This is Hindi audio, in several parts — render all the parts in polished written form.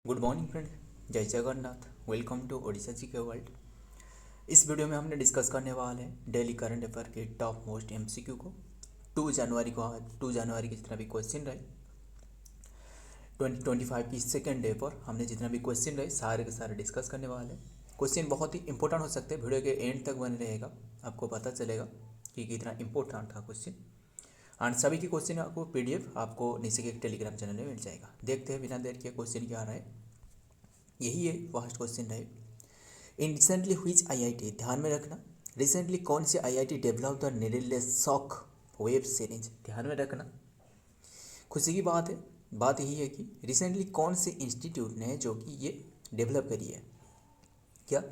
गुड मॉर्निंग फ्रेंड, जय जगन्नाथ। वेलकम टू ओडिशा जी के वर्ल्ड। इस वीडियो में हमने डिस्कस करने वाले हैं डेली करंट अफेयर के टॉप मोस्ट एमसीक्यू को। 2 जनवरी के जितना भी क्वेश्चन रहे 2025 की सेकेंड डे पर हमने जितना भी क्वेश्चन रहे सारे के सारे डिस्कस करने वाले हैं। क्वेश्चन बहुत ही इंपॉर्टेंट हो सकते हैं, वीडियो के एंड तक बने रहेगा, आपको पता चलेगा कि कितना इंपॉर्टेंट था क्वेश्चन। एंड सभी के क्वेश्चन आपको पीडीएफ आपको नीचे के टेलीग्राम चैनल में मिल जाएगा। देखते हैं बिना देर के क्वेश्चन क्या रहा है। यही है फर्स्ट क्वेश्चन रहे। इन रिसेंटली व्हिच आईआईटी, ध्यान में रखना, रिसेंटली कौन से IIT develop the needleless shock web series, ध्यान में रखना। खुशी की बात है, बात यही है कि रिसेंटली कौन से इंस्टीट्यूट ने जो कि ये डेवलप करी है, क्या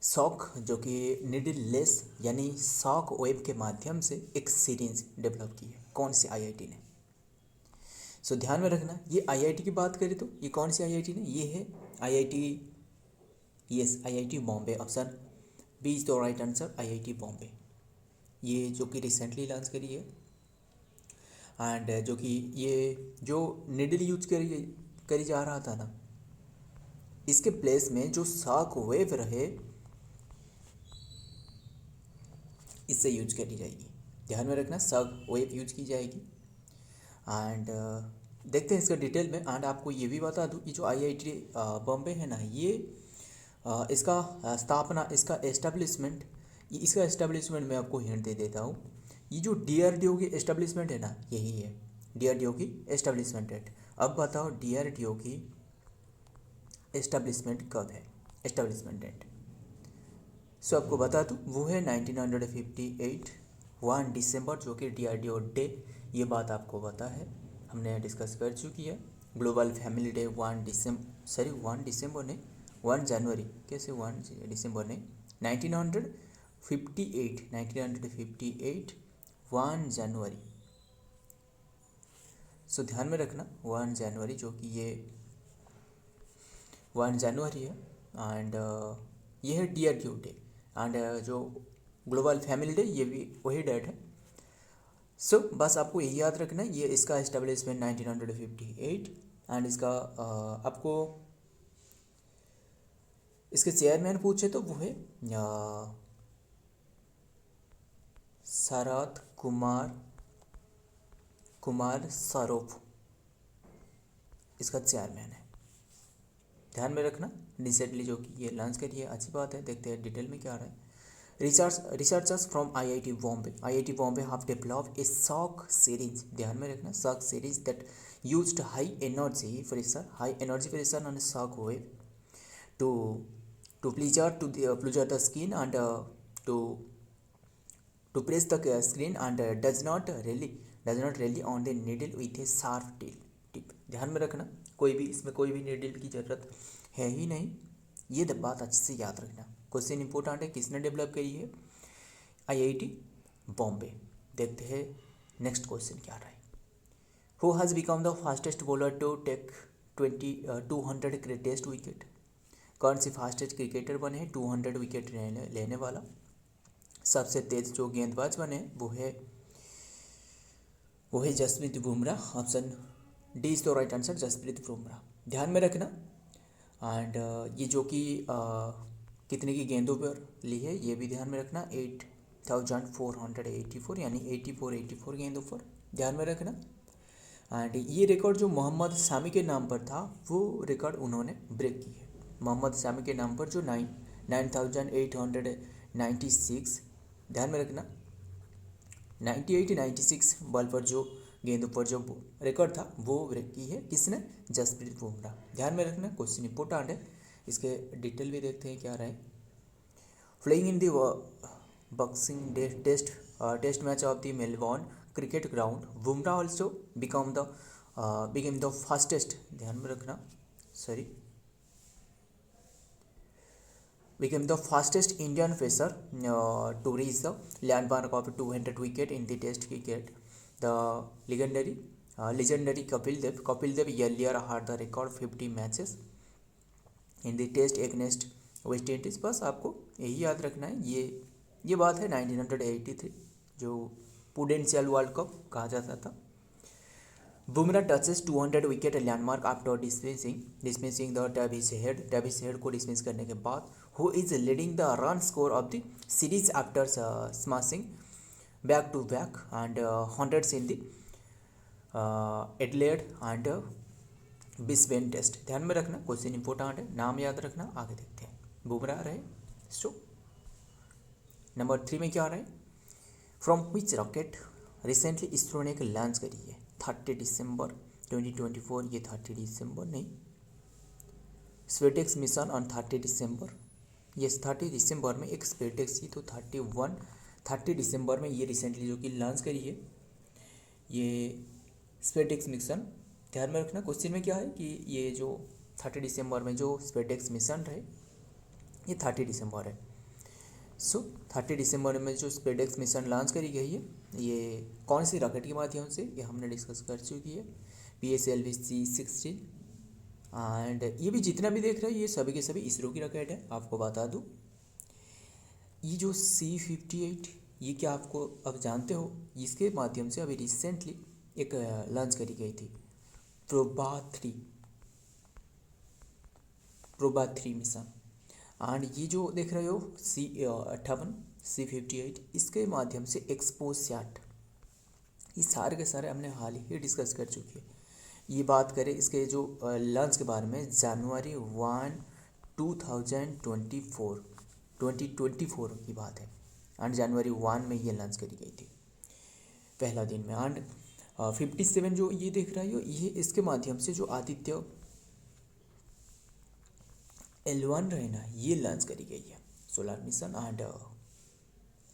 शॉक जो कि नीडललेस यानी शॉक वेब के माध्यम से एक सीरीज डेवलप की है, कौन से आईआईटी ने। सो ध्यान में रखना, ये आईआईटी की बात करें तो ये कौन सी आईआईटी ने, ये है IIT, yes IIT Bombay. Option B is the right answer, IIT Bombay, ये जो कि रिसेंटली लॉन्च करी है। एंड जो कि ये जो निडल यूज करी जा रहा था ना, इसके प्लेस में जो शॉक वेव रहे इससे यूज करी जाएगी। ध्यान में रखना, शॉक वेव यूज की जाएगी। एंड देखते हैं इसका डिटेल में। एंड आपको ये भी बता दूँ कि जो आईआईटी बॉम्बे है ना, ये इसका स्थापना, इसका एस्टेब्लिशमेंट, इसका एस्टेब्लिशमेंट मैं आपको हिंट दे देता हूँ। ये जो डीआरडीओ की एस्टेब्लिशमेंट है ना, यही है डीआरडीओ की एस्टेब्लिशमेंट डेट। अब बताओ डीआरडीओ की एस्टेब्लिशमेंट कब है, एस्टेब्लिशमेंट डेट। सो आपको बता दूँ वो है 1958 1 दिसंबर, जो कि डीआरडीओ डे, ये बात आपको पता है, हमने डिस्कस कर चुकी है। ग्लोबल फैमिली डे 1 दिसंबर ने 1 जनवरी, कैसे 1 दिसंबर ने 1958 1 जनवरी। सो ध्यान में रखना 1 जनवरी, जो कि ये 1 जनवरी है। एंड ये है डीआरडीओ डे। एंड जो ग्लोबल फैमिली डे, ये भी वही डेट है। सो बस आपको यही याद रखना है, ये इसका एस्टेब्लिशमेंट 1958। एंड इसका आपको इसके चेयरमैन पूछे तो वो है शरद कुमार सरोफ, इसका चेयरमैन है। ध्यान में रखना, रिसेंटली जो कि ये लॉन्च करी है, अच्छी बात है। देखते हैं डिटेल में क्या रहा है। Researchers from IIT Bombay have developed a shock series, ध्यान में रखना, shock series that used high energy pressure and shock wave to pleasure the skin and to press the screen and does not rely on the needle with a sharp tip। ध्यान में रखना, इसमें कोई भी needle की ज़रूरत है ही नहीं, ये बात अच्छे से याद रखना। क्वेश्चन इंपॉर्टेंट है, किसने डेवलप करी है, आईआईटी बॉम्बे। देखते हैं नेक्स्ट क्वेश्चन क्या रहा है। Who has become the fastest bowler to take 200 test wicket, कौन सी फास्टेस्ट क्रिकेटर बने हैं 200 विकेट लेने वाला। सबसे तेज जो गेंदबाज बने वो है Jasprit Bumrah. Option D is the right answer, Jasprit Bumrah. ध्यान में रखना। एंड ये जो कि कितने की गेंदों पर ली है ये भी ध्यान में रखना, 8484 यानी 84 गेंदों पर, ध्यान में रखना। एंड ये रिकॉर्ड जो मोहम्मद शामी के नाम पर था, वो रिकॉर्ड उन्होंने ब्रेक की है। मोहम्मद शामी के नाम पर जो 9896, ध्यान में रखना, 9896 बॉल पर जो गेंदों पर जो रिकॉर्ड था वो ब्रेक की है, किसने, जसप्रीत बुमराह। ध्यान में रखना, क्वेश्चन इंपॉर्टेंट है, इसके डिटेल भी देखते हैं क्या रहे। Playing in the boxing test match of the Melbourne cricket ground, Bumrah also become the fastest, ध्यान में रखना, became the fastest Indian pacer to reach the landmark of 200 wicket in the Test cricket. The legendary Kapil Dev earlier had the record 50 matches in the Test against West Indies। बस आपको यही याद रखना है। ये बात है 1983, जो प्रूडेंशियल वर्ल्ड कप कहा जाता था। Bumrah touches 200 wicket landmark after dismissing the Davis Head को डिसमिस करने के बाद who is leading the run score of the series after smashing back to back and hundreds in the Adelaide and Brisbane test. ध्यान में रखना, क्वेश्चन इंपॉर्टेंट है, नाम याद रखना। आगे देखते हैं, बुमराह रहे। सो नंबर 3 में क्या आ रहा है, from which rocket recently ISRO ने एक लॉन्च करी है 30 दिसंबर 2024। ये 30 दिसंबर नहीं, स्पेटेक्स मिशन ऑन 30 दिसंबर। ये 30 दिसंबर में एक स्पेटेक्स ही तो 30 दिसंबर में ये रिसेंटली जो कि लॉन्च करी है ये स्पेटेक्स मिशन। ध्यान में रखना, क्वेश्चन में क्या है कि ये जो 30 दिसंबर में जो स्पेटेक्स मिशन रहे ये 30 दिसंबर है। सो 30 दिसंबर में जो स्पेडेक्स मिशन लॉन्च करी गई है ये कौन सी रॉकेट के माध्यम से, ये हमने डिस्कस कर चुकी है, PSLV C-16। एंड ये भी जितना भी देख रहे हैं ये सभी के सभी इसरो की रॉकेट है। आपको बता दूँ ये जो C-58 ये क्या आपको अब जानते हो, इसके माध्यम से अभी रिसेंटली एक लॉन्च करी गई थी प्रोबा 3 मिशन। एंड ये जो देख रहे हो C-58 C-58 इसके माध्यम से एक्सपोसैट, ये सारे के सारे हमने हाल ही डिस्कस कर चुके हैं। ये बात करें इसके जो लॉन्च के बारे में, जनवरी 1 2024 की बात है। एंड जनवरी 1 में ये लॉन्च करी गई थी पहला दिन में। एंड 57 जो ये देख रहे हो ये इसके माध्यम से जो आदित्य L1 रहे ना ये लॉन्च करी गई है सोलर मिशन। एंड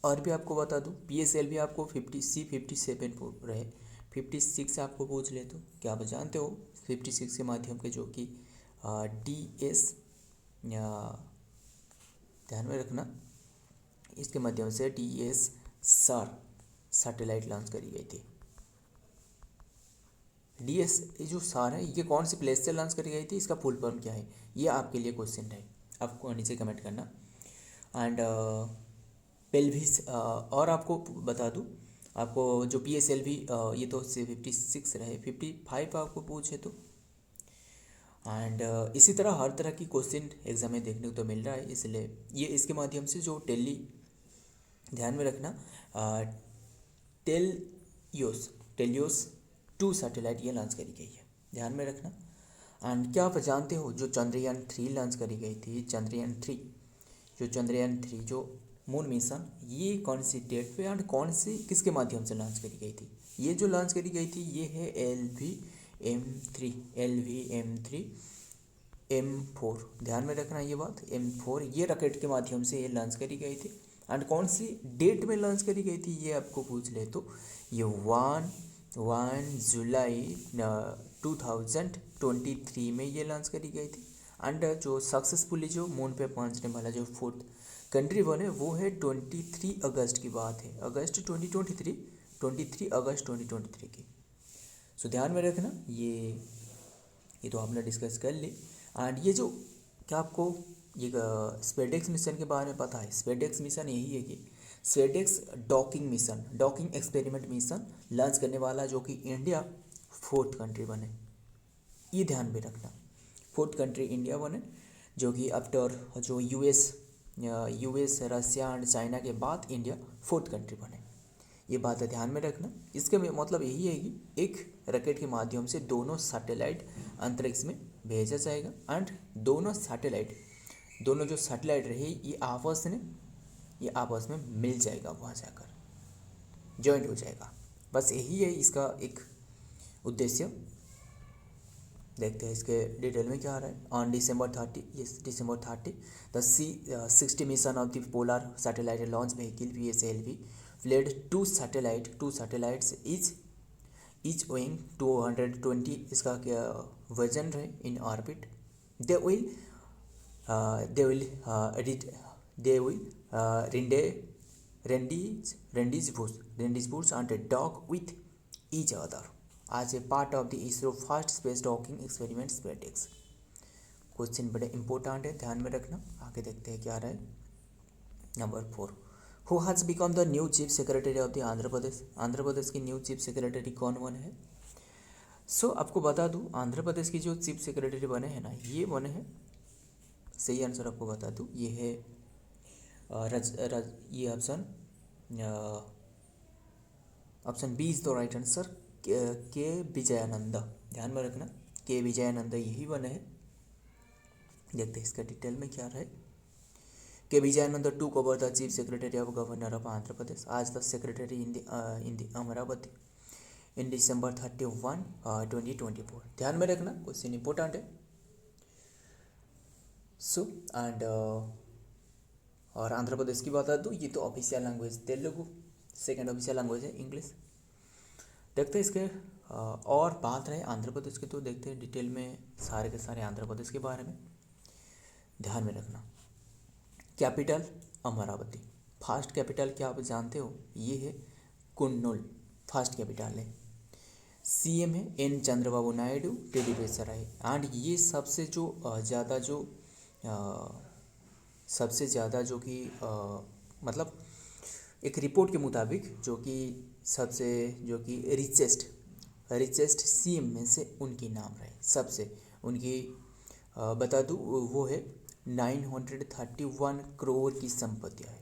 और भी आपको बता दूँ PSL भी आपको C-57 रहे, 56 आपको पूछ ले तो क्या आप जानते हो 56 के माध्यम के जो कि DS ध्यान में रखना, इसके माध्यम से DS SAR सैटेलाइट लॉन्च करी गई थी। DS ये जो SAR है ये कौन सी प्लेस से लॉन्च करी गई थी, इसका फुल फॉर्म क्या है, ये आपके लिए क्वेश्चन है, आपको नीचे कमेंट करना। एंड पेल्विस और आपको बता दूँ, आपको जो PSLV ये तो 56 रहे, 55 आपको पूछे तो। एंड इसी तरह हर तरह की क्वेश्चन एग्जाम में देखने को तो मिल रहा है, इसलिए ये इसके माध्यम से जो ध्यान में रखना टेलियोस 2 सैटेलाइट ये लॉन्च करी गई है, ध्यान में रखना। एंड क्या आप जानते हो जो चंद्रयान 3 लॉन्च करी गई थी, चंद्रयान 3 जो मून मिशन ये कौन सी डेट पे एंड कौन सी किसके माध्यम से लॉन्च करी गई थी, ये जो लॉन्च करी गई थी ये है LVM3 M4। ध्यान में रखना ये बात, M4 ये रॉकेट के माध्यम से ये लॉन्च करी गई थी। एंड कौन सी डेट में लॉन्च करी गई थी ये आपको पूछ ले तो ये 1 जुलाई 2023 में ये लॉन्च करी गई थी। एंड जो सक्सेसफुली जो मून पे पहुंचने वाला जो 4th कंट्री बने वो है 23 अगस्त की बात है, 23 अगस्त 2023 की। सो ध्यान में रखना ये तो आपने डिस्कस कर ली। एंड ये जो क्या आपको ये स्पेडेक्स मिशन के बारे में पता है, स्पेडेक्स मिशन यही है कि SpaDeX docking experiment mission launch करने वाला जो कि इंडिया 4th कंट्री बने, ये ध्यान में रखना 4th कंट्री इंडिया बने, जो कि आफ्टर जो यूएस रसिया एंड चाइना के बाद इंडिया 4th कंट्री बने, ये बात है ध्यान में रखना। इसके मतलब यही है कि एक रॉकेट के माध्यम से दोनों सैटेलाइट अंतरिक्ष में भेजा जाएगा एंड दोनों जो सैटेलाइट रहे ये आपस में मिल जाएगा, वहाँ जाकर जॉइंट हो जाएगा, बस यही है इसका एक उद्देश्य। देखते हैं इसके डिटेल में क्या आ रहा है। On December 30 the C-60 mission of the polar satellite launch vehicle PSLV fled 2 satellites each weighing 220 इसका क्या वजन रहे in orbit. They will rendezvous and dock with each other as a part of the ISRO first space docking experiment SpaceX। Question बड़े इंपॉर्टेंट है, ध्यान में रखना। आगे देखते हैं क्या आ रहा है। Number 4 who has become the new chief secretary of the Andhra Pradesh की न्यू चीफ सेक्रेटरी कौन है, आपको बता दूँ आंध्र प्रदेश की जो चीफ सेक्रेटरी बने हैं ना, ये बने हैं, सही आंसर आपको बता दूँ, ये है ये option B is the right answer, K Vijayanand. ध्यान में रखना, के विजयानंद यही बने हैं। देखते हैं इसका डिटेल में क्या रहे। K Vijayanand to over the chief secretary of governor of Andhra Pradesh आज the secretary in the Amaravati in December 31, 2024। ध्यान में रखना, क्वेश्चन इंपॉर्टेंट है। एंड और आंध्र प्रदेश की बता दूँ, ये तो official language Telugu, second official language है इंग्लिश। देखते हैं इसके और बात रहे आंध्र प्रदेश की, तो देखते हैं डिटेल में सारे के सारे आंध्र प्रदेश के बारे में। ध्यान में रखना, कैपिटल अमरावती, फर्स्ट कैपिटल क्या आप जानते हो, ये है कुन्नुल, फर्स्ट कैपिटल है। सीएम है एन चंद्रबाबू नायडू, टीडी बेसराय। एंड ये सबसे ज़्यादा जो कि मतलब एक रिपोर्ट के मुताबिक जो कि रिचेस्ट सीएम में से उनकी नाम रहे, सबसे उनकी बता दूँ वो है 931 करोड़ की संपत्ति है।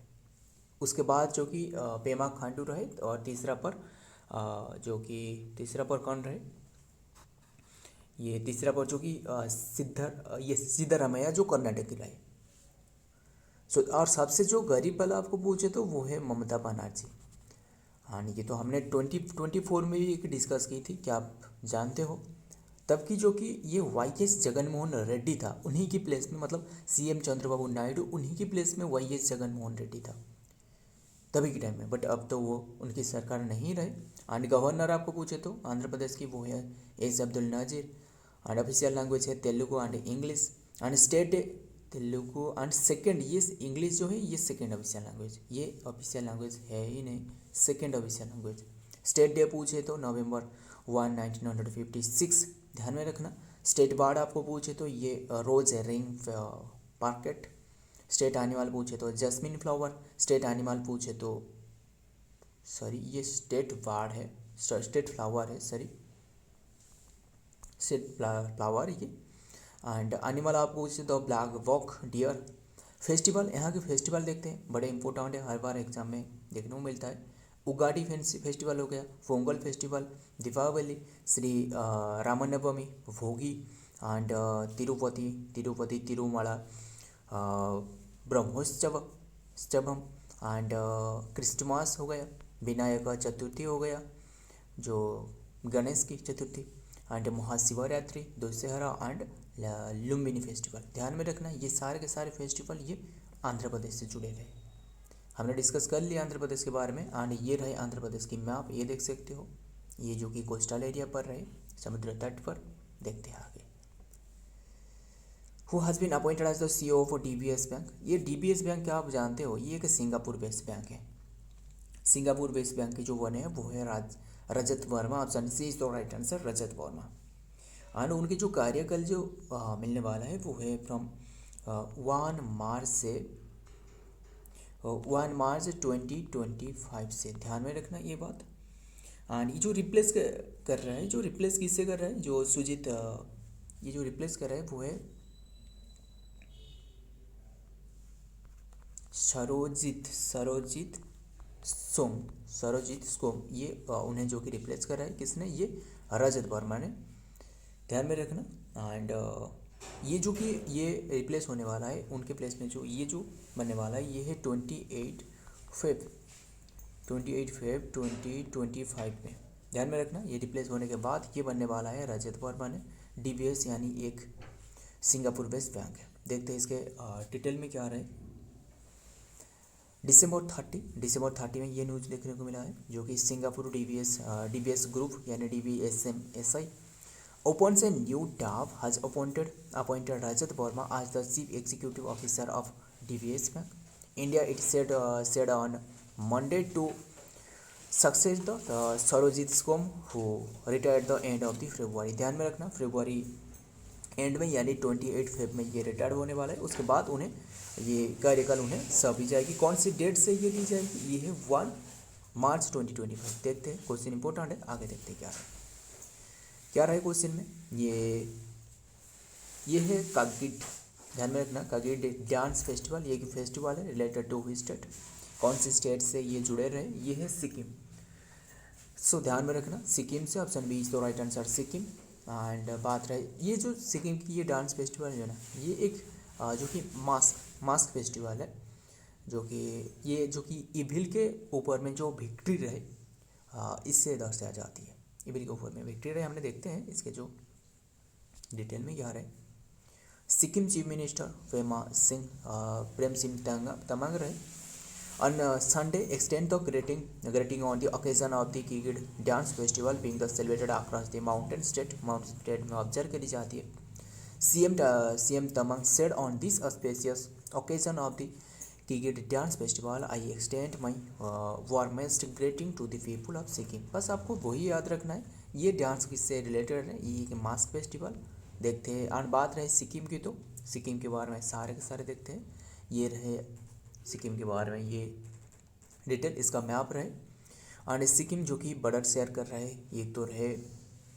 उसके बाद जो कि पेमा खांडू रहे, और तीसरा पर कौन रहे, ये तीसरा पर जो कि सिद्धरामैया जो कर्नाटक की रहे। और सबसे जो गरीब वाला आपको पूछे तो वो है ममता बनर्जी। हाँ, ये तो हमने 2024 में भी एक डिस्कस की थी, क्या आप जानते हो, तब की जो कि ये YS जगनमोहन रेड्डी था, उन्हीं की प्लेस में, मतलब सीएम चंद्रबाबू नायडू उन्हीं की प्लेस में YS जगनमोहन रेड्डी था तभी के टाइम में। बट अब तो वो उनकी सरकार नहीं रहे। एंड गवर्नर आपको पूछे तो आंध्र प्रदेश की वो है S Abdul Nazeer. And official language है Telugu and English. And state Telugu and second, ये इंग्लिश जो है ये सेकेंड ऑफिशियल लैंग्वेज, ये ऑफिशियल लैंग्वेज है ही नहीं, second official language. State day पूछे तो November 1, 1956। ध्यान में रखना। स्टेट बर्ड आपको पूछे तो ये रोज रिंग पार्केट। स्टेट एनिमल पूछे तो जैस्मिन फ्लावर। स्टेट एनिमल पूछे तो ये स्टेट बर्ड है, स्टेट फ्लावर है, स्टेट फ्लावर ये। एंड एनिमल आप पूछे तो ब्लैक वॉक डियर। फेस्टिवल, यहाँ के फेस्टिवल देखते हैं, बड़े इंपॉर्टेंट है, हर बार एग्जाम में देखने को मिलता है। उगाड़ी फेस्टिवल हो गया, Pongal festival, Deepavali, Shri Ramanavami, Bhogi, and Tirupati Tirumala Brahmotsavam, and Christmas हो गया, विनायक चतुर्थी हो गया जो गणेश की Chaturthi, and Mahashivratri, Dussehra, and Lumbini festival. ध्यान में रखना, ये सारे के सारे फेस्टिवल ये आंध्र प्रदेश से जुड़े रहे। हमने डिस्कस कर लिया आंध्र प्रदेश के बारे में। एंड ये रहे आंध्र प्रदेश की मैप, ये देख सकते हो, ये जो कि कोस्टल एरिया पर रहे, समुद्र तट पर। देखते हैं आगे। Who has been appointed as the CEO of DBS bank. ये DBS बैंक क्या आप जानते हो, ये एक सिंगापुर बेस्ड बैंक है। सिंगापुर बेस्ड बैंक के जो बने हैं वो है Rajat Verma. Option C is the right answer, Rajat Verma. And उनके जो कार्यकाल जो मिलने वाला है वो है फ्रॉम 1 मार्च 2025 से। ध्यान में रखना ये बात। एंड ये जो रिप्लेस कर रहा है, जो रिप्लेस किससे कर रहा है, जो सुजीत, ये जो रिप्लेस कर रहा है वो है सरोजित सोम। ये उन्हें जो कि रिप्लेस कर रहा है, किसने, ये रजत वर्मा ने। ध्यान में रखना। एंड ये जो कि ये रिप्लेस होने वाला है, उनके प्लेस में जो ये जो बनने वाला है, ये है 28 फेब 2025 में। ध्यान में रखना, ये रिप्लेस होने के बाद ये बनने वाला है रजत वर्मा ने। DBS यानी एक सिंगापुर बेस्ड बैंक है। देखते हैं इसके डिटेल में क्या रहे। December 30 में ये न्यूज़ देखने को मिला है, जो कि सिंगापुर DBS ग्रुप यानी DBSMSI opens a new staff has appointed Rajat Verma as the chief executive officer of DBS Bank India. It said on Monday to succeed the Sarojit Skom who retired the end of the February। ध्यान में रखना, फरवरी एंड में यानी 28 फेब में ये रिटायर होने वाला है। उसके बाद उन्हें ये कार्यकाल उन्हें सौंपी जाएगी। कौन सी डेट से ये ली जाएगी, ये है 1 मार्च 2025। देखते हैं, क्वेश्चन इंपॉर्टेंट है, आगे देखते हैं क्या है। क्या रहा है क्वेश्चन में, ये है कागिड, ध्यान में रखना, कागिड डांस फेस्टिवल, ये एक फेस्टिवल है रिलेटेड टू हुई स्टेट, कौन सी स्टेट से ये जुड़े रहे, ये है सिक्किम। सो ध्यान में रखना सिक्किम से, option B is the right answer Sikkim. And बात रहे ये जो सिक्किम की ये डांस फेस्टिवल है ना, ये एक जो कि मास्क फेस्टिवल है, जो कि इविल के ऊपर में जो विक्ट्री रहे इससे दर्शाया जाती है। इविल के ऊपर में विक्ट्री रहे, हमने देखते हैं इसके जो डिटेल में क्या रहे। सिक्किम चीफ मिनिस्टर प्रेम सिंह तमांग रहे। On Sunday, extend the greeting on the occasion of the Kigid Dance Festival being the celebrated across the mountain state में ऑब्जर्व करी जाती है। CM Tamang said on this auspicious occasion of the Kigid Dance Festival, I extend my warmest greeting to the people of Sikkim। बस आपको वही याद रखना है, ये डांस किससे रिलेटेड है, ये एक मास्क फेस्टिवल। देखते हैं, और बात रहे सिक्किम की, तो सिक्किम के बारे में सारे के सारे देखते हैं। ये रहे सिक्किम के बारे में ये डिटेल, इसका मैप रहे। और सिक्किम जो कि बॉर्डर शेयर कर रहे हैं, एक तो रहे,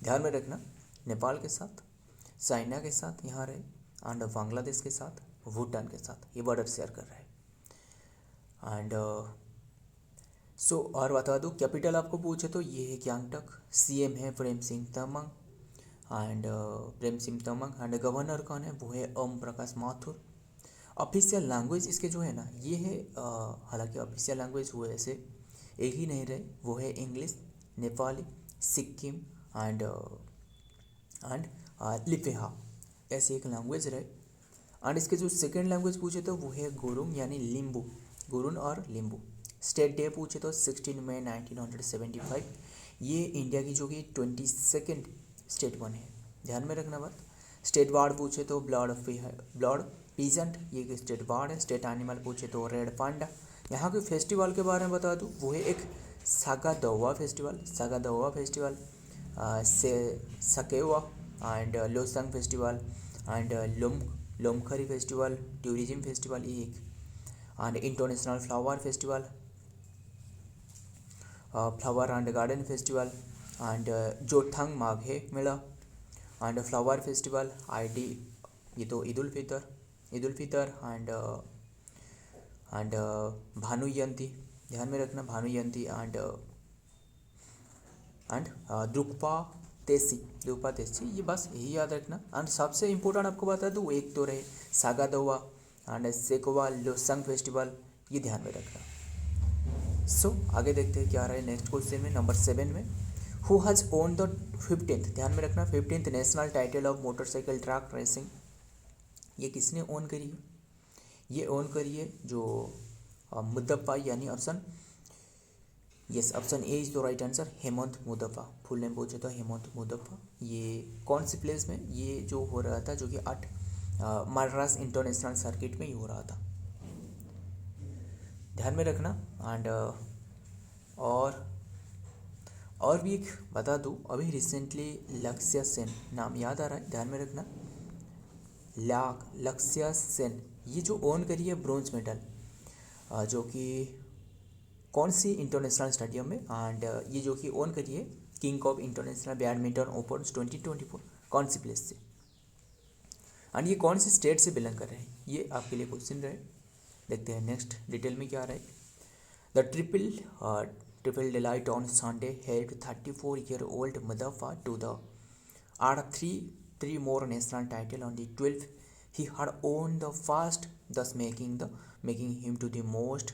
ध्यान में रखना, नेपाल के साथ, चाइना के साथ यहाँ रहे, एंड बांग्लादेश के साथ, भूटान के साथ ये बॉर्डर शेयर कर रहे हैं। एंड सो और बता दूँ, कैपिटल आपको पूछे तो ये है गैंगटॉक, CM है प्रेम सिंह तमांग, एंड गवर्नर कौन है, वो है ओम प्रकाश माथुर। ऑफिशियल लैंग्वेज इसके जो है ना, ये है, हालांकि ऑफिशियल लैंग्वेज वो ऐसे एक ही नहीं रहे, वो है इंग्लिश, नेपाली, सिक्किम एंड लिपेहा, ऐसे एक लैंग्वेज रहे। एंड इसके जो सेकेंड लैंग्वेज पूछे तो वो है गुरुंग यानी लिम्बू, गुरुन और लिम्बू। स्टेट डे पूछे तो 16 मई 1975, ये इंडिया की जो कि 22nd स्टेट बने है, ध्यान में रखना बात। स्टेट वार्ड पूछे तो ब्लड पीजेंट, ये एक स्टेट वार्ड है। स्टेट एनिमल पूछे तो रेड पांडा। यहाँ के फेस्टिवल के बारे में बता दूँ, वो है एक सागादौवा फेस्टिवल से Sakewa and Losoong festival and लोमखरी फेस्टिवल, टूरिज्म फेस्टिवल ये एक, and international flower and garden festival, and Jorethang Maghe Mela and flower festival, ये तो ईद उल फितर एंड भानु जयंती, ध्यान में रखना, भानु जयंती एंड द्रुक्पा तेसी, ये बस यही याद रखना। एंड सबसे इम्पोर्टेंट आपको बता दूँ, एक तो रहे सागादोवा एंड सेकोवा लोसंग फेस्टिवल, ये ध्यान में रखना। सो आगे देखते हैं क्या रहे नेक्स्ट क्वेश्चन में, नंबर 7 में। Who has own the 15th, ध्यान में रखना, 15th national title of motorcycle track racing, ये किसने ओन करी है, ये ओन करी है जो मुद्दप्पा, यानी option A is the right answer, Hemant Muddappa. Full name पूछे तो हेमंत मुद्दप्पा। ये कौन सी प्लेस में ये जो हो रहा था, जो कि 8 मद्रास इंटरनेशनल सर्किट में ही हो रहा था, ध्यान में रखना। एंड और भी एक बता दूँ, अभी रिसेंटली लक्ष्य सेन नाम याद आ रहा है, ध्यान में रखना, लक्ष्य सेन, ये जो ओन करी है ब्रोंज मेडल, जो कि कौन सी इंटरनेशनल स्टेडियम में, एंड ये जो कि ओन करी है king of international badminton open 2024, कौन सी प्लेस से, एंड ये कौन सी स्टेट से बिलोंग कर रहे हैं, ये आपके लिए क्वेश्चन रहे। देखते हैं नेक्स्ट डिटेल में क्या रहे। The triple delight on Sunday held 34-year-old Mudafa to the add three more national title on the 12th. He had won the first, thus making him to the most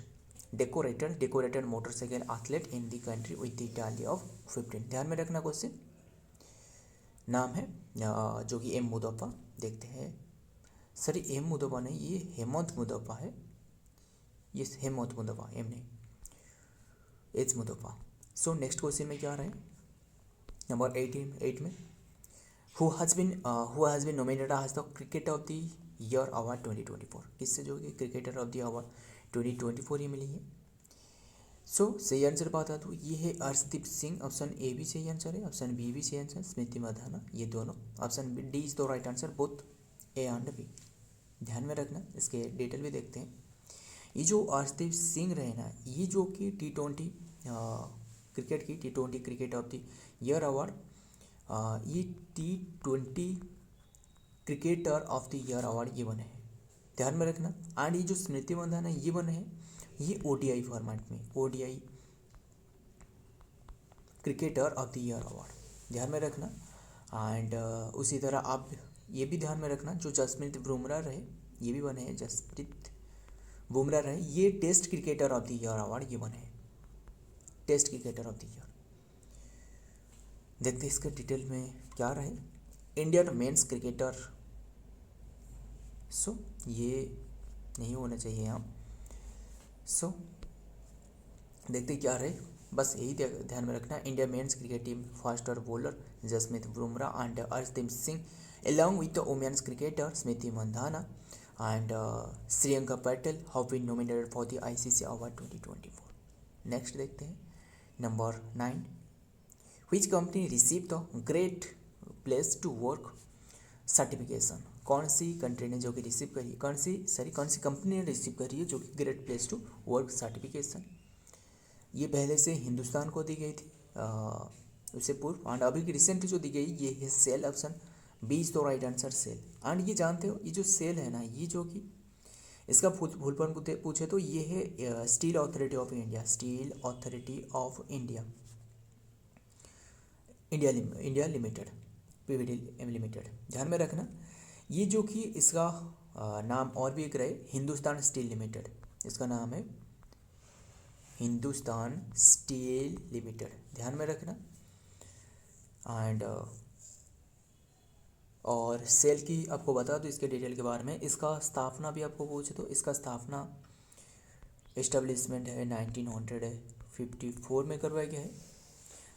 decorated motorcycle athlete in the country with the tally of 15। ध्यान में रखना, क्वेश्चन नाम है जो कि एम मुदप्पा। देखते हैं, सॉरी एम मुदप्पा नहीं, ये हेमंत मुदप्पा है, ये हेमंत मुदप्पा, एम नहीं, H Mudappa. So next question में क्या रहे, नंबर 8 में, who has been nominated as the cricketer of the year award 2024, किससे जो कि क्रिकेटर ऑफ द अवार्ड 2024 ही मिली है। सो सही आंसर बता दूँ, ये है अर्शदीप सिंह, ऑप्शन ए भी सही आंसर है, ऑप्शन बी भी सही आंसर, स्मृति मंधाना, ये दोनों, option D is the right answer, both A and B, ध्यान में रखना। इसके डिटेल भी देखते हैं। ये जो अर्शदीप सिंह रहे ना, ये जो कि T20 क्रिकेट की T20 cricket of the year award ये T20 cricketer of the year award ये बने हैं, ध्यान में रखना। एंड ये जो स्मृति मंदाना ये बने हैं, ये ODI फॉर्मेट में, ODI cricketer of the year award, ध्यान में रखना। एंड उसी तरह आप ये भी ध्यान में रखना, जो जसप्रीत बुमराह रहे ये भी बने हैं, जसप्रीत बुमराह रहे ये test cricketer of the year award ये बने हैं, test cricketer of the year. देखते हैं इसके डिटेल में क्या रहे। इंडियन मेंस क्रिकेटर, सो ये नहीं होना चाहिए यहाँ। सो देखते क्या रहे, बस यही ध्यान में रखना। India men's cricket team faster bowler Jasprit Bumrah and Arshdeep Singh along with the women's cricketer Smriti Mandhana and Sriyanka Patel have been nominated for the ICC Award 2024. Next देखते हैं number 9, which company received the Great Place to Work certification. कौन सी कंट्री ने जो कि रिसीव करी है, कौन सी कंपनी ने रिसीव करी है जो कि great place to work certification. ये पहले से हिंदुस्तान को दी गई थी उससे पूर्व, एंड अभी रिसेंट जो दी गई ये है SAIL. Option B is the right answer, SAIL. And ये जानते हो ये जो सेल है ना, ये जो कि इसका फुल फॉर्म पूछे तो ये है steel authority of India, steel authority of India, India limited, PVD limited, ध्यान में रखना। ये जो कि इसका नाम और भी एक रहे, हिंदुस्तान स्टील लिमिटेड, इसका नाम है हिंदुस्तान स्टील लिमिटेड, ध्यान में रखना। एंड और सेल की आपको बता दूँ इसके डिटेल के बारे में, इसका स्थापना भी आपको पूछे तो इसका स्थापना इस्टेब्लिशमेंट है 1954 में करवाया गया है।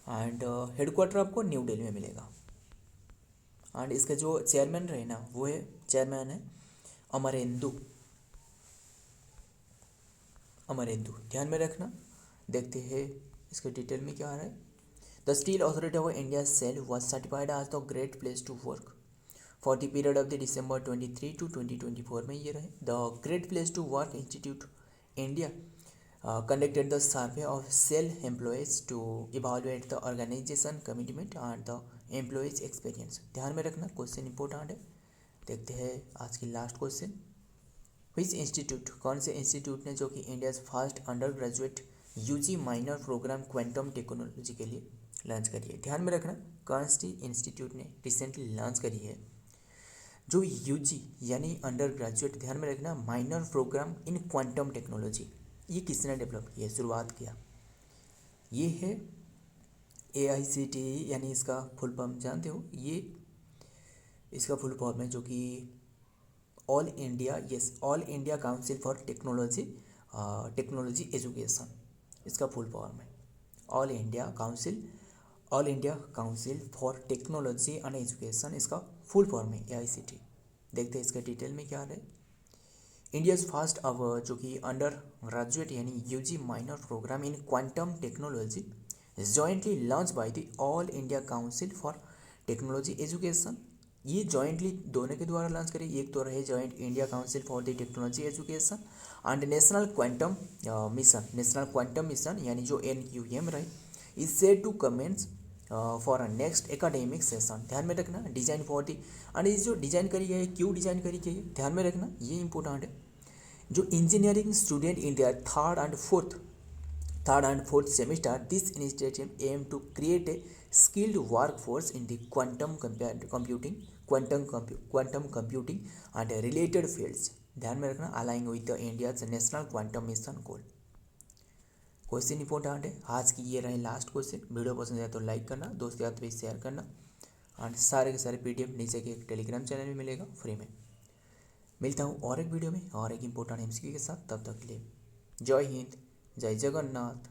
एंड हेडक्वार्टर आपको न्यू दिल्ली में मिलेगा। एंड इसके जो चेयरमैन रहे ना, वो है चेयरमैन है अमरेंदु, ध्यान में रखना। देखते हैं इसके डिटेल में क्या आ रहा है। The steel authority of India SAIL was certified as the great place to work for the period of the December 23 to 2024 में ये रहे। The great place to work institute India conducted the survey of cell employees to evaluate the organization commitment and the employees experience, ध्यान में रखना। क्वेश्चन इंपॉर्टेंट है। देखते हैं आज की लास्ट क्वेश्चन। विच इंस्टीट्यूट, कौन से इंस्टीट्यूट ने जो कि India first undergraduate UG minor program quantum technology के लिए लॉन्च करी है, ध्यान में रखना। कौन सी इंस्टीट्यूट ने रिसेंटली लॉन्च करी है जो UG यानी अंडर ग्रेजुएट, ध्यान में रखना, minor program in quantum technology, ये किसने डेवलप किया, शुरुआत किया, ये है AICTE, यानी इसका फुल फॉर्म जानते हो, ये इसका फुल फॉर्म है जो कि all India Council for Technology education, इसका फुल फॉर्म है all India Council for technology and education, इसका फुल फॉर्म है AICTE। देखते हैं इसका डिटेल में क्या है। इंडियाज फर्स्ट अवर जो कि अंडर ग्रेजुएट यानी UG minor program in quantum technology jointly launch by the All India Council for Technology Education, ये जॉइंटली दोनों के द्वारा लॉन्च करी। एक तो रहे joint India Council for the Technology Education and National quantum Mission यानी जो NQM रहे, is set to commence for a next academic session, ध्यान में रखना। डिजाइन फॉर दी, एंड ये जो डिजाइन करी गई है, क्यों डिजाइन करी गई है, ध्यान में रखना, ये इंपॉर्टेंट है। जो engineering student in their third and fourth semester, this initiative aim to create a skilled work force in the quantum computing and related fields, ध्यान में रखना, aligning with the India's national quantum mission goal. Question important है आज की, ये रहे लास्ट क्वेश्चन। वीडियो पसंद आए तो लाइक करना, दोस्त याद भी शेयर करना, एंड सारे के सारे PDF नीचे के टेलीग्राम चैनल में मिलेगा फ्री में। मिलता हूँ और एक वीडियो में और एक इम्पोर्टेंट MCQ के साथ, तब तक के लिए जय हिंद, जय जगन्नाथ।